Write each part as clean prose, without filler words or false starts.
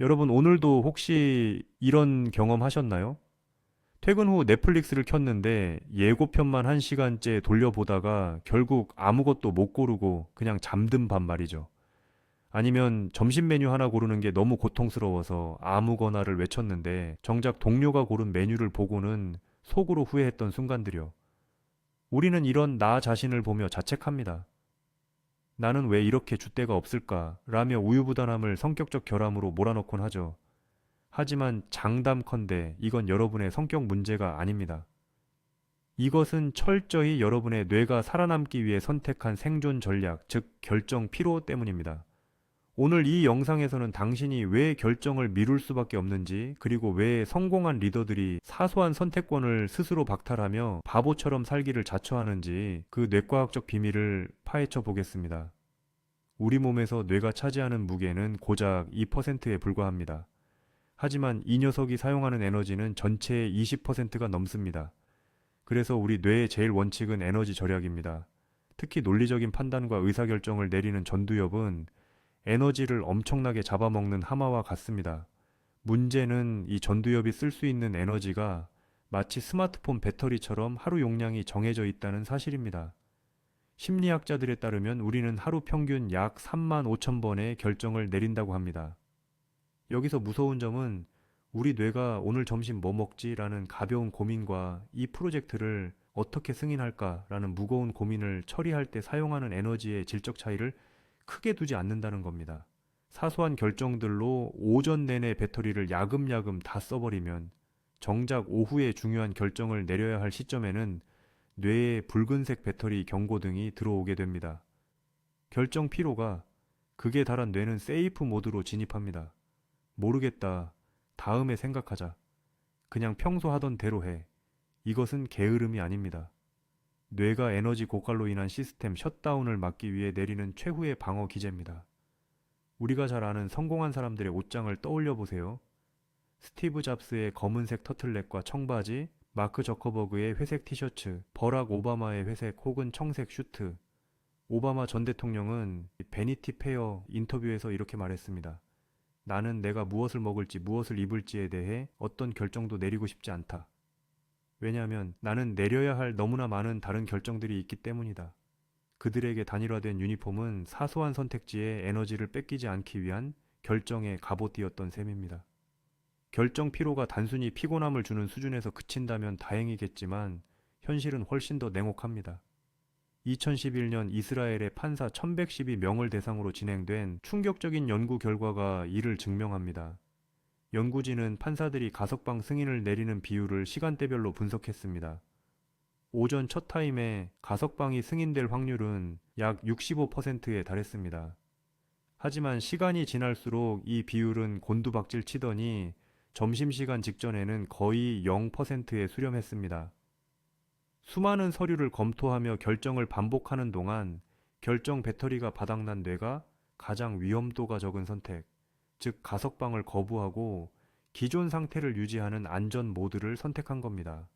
여러분, 오늘도 혹시 이런 경험 하셨나요? 퇴근 후 넷플릭스를 켰는데 예고편만 한 시간째 돌려보다가 결국 아무것도 못 고르고 그냥 잠든 반 말이죠. 아니면 점심 메뉴 하나 고르는 게 너무 고통스러워서 아무거나를 외쳤는데 정작 동료가 고른 메뉴를 보고는 속으로 후회했던 순간들이요. 우리는 이런 나 자신을 보며 자책합니다. 나는 왜 이렇게 줏대가 없을까? 라며 우유부단함을 성격적 결함으로 몰아넣곤 하죠. 하지만 장담컨대 이건 여러분의 성격 문제가 아닙니다. 이것은 철저히 여러분의 뇌가 살아남기 위해 선택한 생존 전략, 즉 결정 피로 때문입니다. 오늘 이 영상에서는 당신이 왜 결정을 미룰 수밖에 없는지, 그리고 왜 성공한 리더들이 사소한 선택권을 스스로 박탈하며 바보처럼 살기를 자처하는지 그 뇌과학적 비밀을 파헤쳐 보겠습니다. 우리 몸에서 뇌가 차지하는 무게는 고작 2%에 불과합니다. 하지만 이 녀석이 사용하는 에너지는 전체의 20%가 넘습니다. 그래서 우리 뇌의 제일 원칙은 에너지 절약입니다. 특히 논리적인 판단과 의사결정을 내리는 전두엽은 에너지를 엄청나게 잡아먹는 하마와 같습니다. 문제는 이 전두엽이 쓸 수 있는 에너지가 마치 스마트폰 배터리처럼 하루 용량이 정해져 있다는 사실입니다. 심리학자들에 따르면 우리는 하루 평균 약 3만 5천 번의 결정을 내린다고 합니다. 여기서 무서운 점은 우리 뇌가 오늘 점심 뭐 먹지라는 가벼운 고민과 이 프로젝트를 어떻게 승인할까라는 무거운 고민을 처리할 때 사용하는 에너지의 질적 차이를 크게 두지 않는다는 겁니다. 사소한 결정들로 오전 내내 배터리를 야금야금 다 써버리면 정작 오후에 중요한 결정을 내려야 할 시점에는 뇌에 붉은색 배터리 경고등이 들어오게 됩니다. 결정 피로가 극에 달한 뇌는 세이프 모드로 진입합니다. 모르겠다. 다음에 생각하자. 그냥 평소 하던 대로 해. 이것은 게으름이 아닙니다. 뇌가 에너지 고갈로 인한 시스템 셧다운을 막기 위해 내리는 최후의 방어 기제입니다. 우리가 잘 아는 성공한 사람들의 옷장을 떠올려 보세요. 스티브 잡스의 검은색 터틀넥과 청바지, 마크 저커버그의 회색 티셔츠, 버락 오바마의 회색 혹은 청색 슈트. 오바마 전 대통령은 베니티 페어 인터뷰에서 이렇게 말했습니다. 나는 내가 무엇을 먹을지 무엇을 입을지에 대해 어떤 결정도 내리고 싶지 않다. 왜냐하면 나는 내려야 할 너무나 많은 다른 결정들이 있기 때문이다. 그들에게 단일화된 유니폼은 사소한 선택지에 에너지를 뺏기지 않기 위한 결정의 갑옷이었던 셈입니다. 결정 피로가 단순히 피곤함을 주는 수준에서 그친다면 다행이겠지만 현실은 훨씬 더 냉혹합니다. 2011년 이스라엘의 판사 1112명을 대상으로 진행된 충격적인 연구 결과가 이를 증명합니다. 연구진은 판사들이 가석방 승인을 내리는 비율을 시간대별로 분석했습니다. 오전 첫 타임에 가석방이 승인될 확률은 약 65%에 달했습니다. 하지만 시간이 지날수록 이 비율은 곤두박질 치더니 점심시간 직전에는 거의 0%에 수렴했습니다. 수많은 서류를 검토하며 결정을 반복하는 동안 결정 배터리가 바닥난 뇌가 가장 위험도가 적은 선택, 즉 가석방을 거부하고 기존 상태를 유지하는 안전 모드를 선택한 겁니다.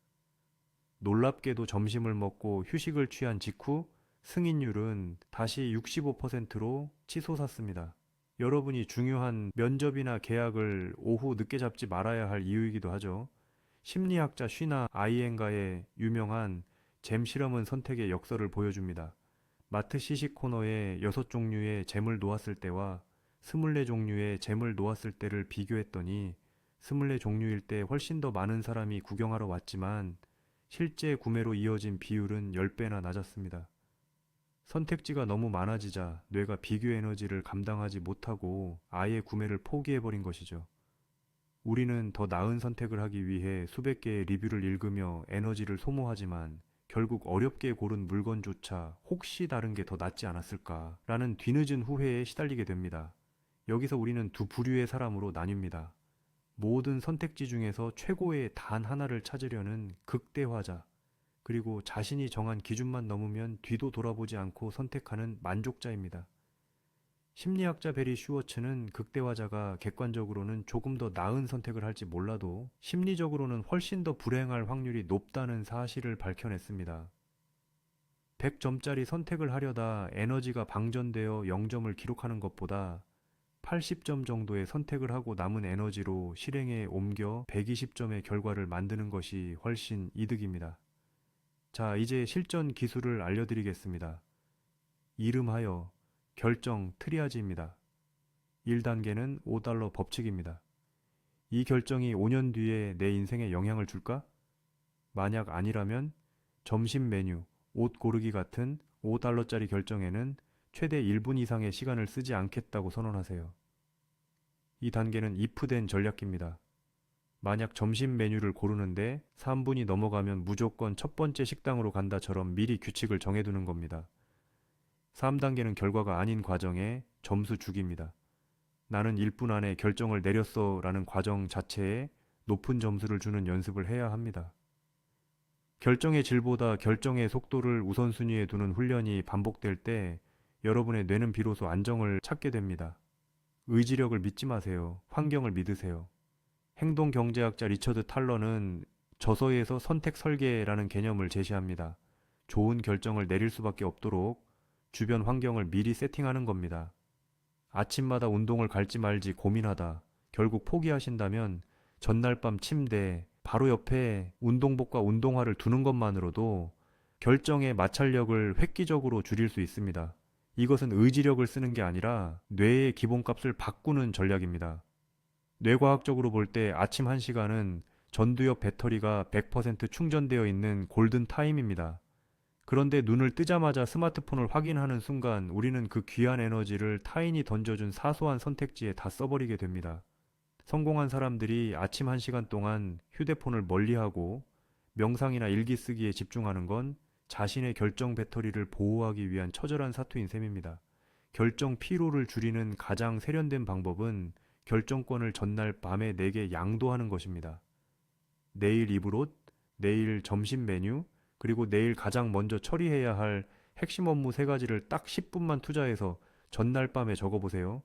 놀랍게도 점심을 먹고 휴식을 취한 직후 승인율은 다시 65%로 치솟았습니다. 여러분이 중요한 면접이나 계약을 오후 늦게 잡지 말아야 할 이유이기도 하죠. 심리학자 쉬나 아이엔가의 유명한 잼 실험은 선택의 역설을 보여줍니다. 마트 시식 코너에 6종류의 잼을 놓았을 때와 24종류의 잼을 놓았을 때를 비교했더니 24종류일 때 훨씬 더 많은 사람이 구경하러 왔지만 실제 구매로 이어진 비율은 10배나 낮았습니다. 선택지가 너무 많아지자 뇌가 비교 에너지를 감당하지 못하고 아예 구매를 포기해버린 것이죠. 우리는 더 나은 선택을 하기 위해 수백 개의 리뷰를 읽으며 에너지를 소모하지만 결국 어렵게 고른 물건조차 혹시 다른 게 더 낫지 않았을까 라는 뒤늦은 후회에 시달리게 됩니다. 여기서 우리는 두 부류의 사람으로 나뉩니다. 모든 선택지 중에서 최고의 단 하나를 찾으려는 극대화자, 그리고 자신이 정한 기준만 넘으면 뒤도 돌아보지 않고 선택하는 만족자입니다. 심리학자 베리 슈워츠는 극대화자가 객관적으로는 조금 더 나은 선택을 할지 몰라도 심리적으로는 훨씬 더 불행할 확률이 높다는 사실을 밝혀냈습니다. 100점짜리 선택을 하려다 에너지가 방전되어 0점을 기록하는 것보다 80점 정도의 선택을 하고 남은 에너지로 실행에 옮겨 120점의 결과를 만드는 것이 훨씬 이득입니다. 자, 이제 실전 기술을 알려드리겠습니다. 이름하여 결정 트리아지입니다. 1단계는 5달러 법칙입니다. 이 결정이 5년 뒤에 내 인생에 영향을 줄까? 만약 아니라면 점심 메뉴, 옷 고르기 같은 5달러짜리 결정에는 최대 1분 이상의 시간을 쓰지 않겠다고 선언하세요. 이 단계는 if된 전략입니다. 만약 점심 메뉴를 고르는데 3분이 넘어가면 무조건 첫 번째 식당으로 간다처럼 미리 규칙을 정해두는 겁니다. 3단계는 결과가 아닌 과정에 점수 주기입니다. 나는 1분 안에 결정을 내렸어 라는 과정 자체에 높은 점수를 주는 연습을 해야 합니다. 결정의 질보다 결정의 속도를 우선순위에 두는 훈련이 반복될 때 여러분의 뇌는 비로소 안정을 찾게 됩니다. 의지력을 믿지 마세요. 환경을 믿으세요. 행동경제학자 리처드 탈러는 저서에서 선택 설계라는 개념을 제시합니다. 좋은 결정을 내릴 수밖에 없도록 주변 환경을 미리 세팅하는 겁니다. 아침마다 운동을 갈지 말지 고민하다 결국 포기하신다면 전날 밤 침대 바로 옆에 운동복과 운동화를 두는 것만으로도 결정의 마찰력을 획기적으로 줄일 수 있습니다. 이것은 의지력을 쓰는 게 아니라 뇌의 기본값을 바꾸는 전략입니다. 뇌과학적으로 볼 때 아침 1시간은 전두엽 배터리가 100% 충전되어 있는 골든 타임입니다. 그런데 눈을 뜨자마자 스마트폰을 확인하는 순간 우리는 그 귀한 에너지를 타인이 던져준 사소한 선택지에 다 써버리게 됩니다. 성공한 사람들이 아침 1시간 동안 휴대폰을 멀리하고 명상이나 일기 쓰기에 집중하는 건 자신의 결정 배터리를 보호하기 위한 처절한 사투인 셈입니다. 결정 피로를 줄이는 가장 세련된 방법은 결정권을 전날 밤에 내게 양도하는 것입니다. 내일 입을 옷, 내일 점심 메뉴, 그리고 내일 가장 먼저 처리해야 할 핵심 업무 3가지를 딱 10분만 투자해서 전날 밤에 적어보세요.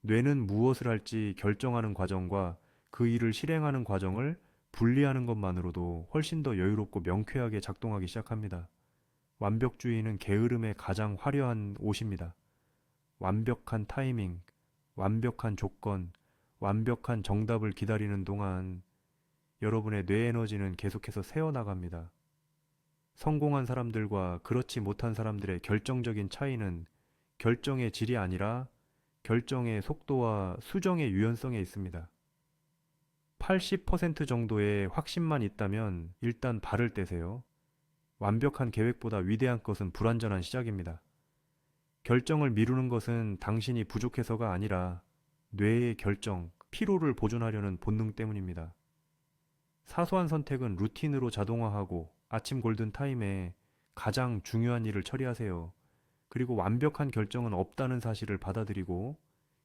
뇌는 무엇을 할지 결정하는 과정과 그 일을 실행하는 과정을 분리하는 것만으로도 훨씬 더 여유롭고 명쾌하게 작동하기 시작합니다. 완벽주의는 게으름의 가장 화려한 옷입니다. 완벽한 타이밍, 완벽한 조건, 완벽한 정답을 기다리는 동안 여러분의 뇌 에너지는 계속해서 새어나갑니다. 성공한 사람들과 그렇지 못한 사람들의 결정적인 차이는 결정의 질이 아니라 결정의 속도와 수정의 유연성에 있습니다. 80% 정도의 확신만 있다면 일단 발을 떼세요. 완벽한 계획보다 위대한 것은 불완전한 시작입니다. 결정을 미루는 것은 당신이 부족해서가 아니라 뇌의 결정, 피로를 보존하려는 본능 때문입니다. 사소한 선택은 루틴으로 자동화하고 아침 골든타임에 가장 중요한 일을 처리하세요. 그리고 완벽한 결정은 없다는 사실을 받아들이고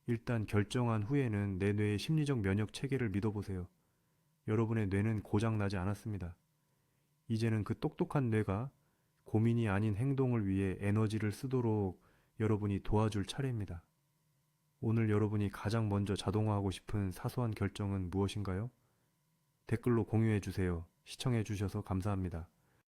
일단 결정한 후에는 내 뇌의 심리적 면역 체계를 믿어보세요. 여러분의 뇌는 고장나지 않았습니다. 이제는 그 똑똑한 뇌가 고민이 아닌 행동을 위해 에너지를 쓰도록 여러분이 도와줄 차례입니다. 오늘 여러분이 가장 먼저 자동화하고 싶은 사소한 결정은 무엇인가요? 댓글로 공유해 주세요. 시청해 주셔서 감사합니다.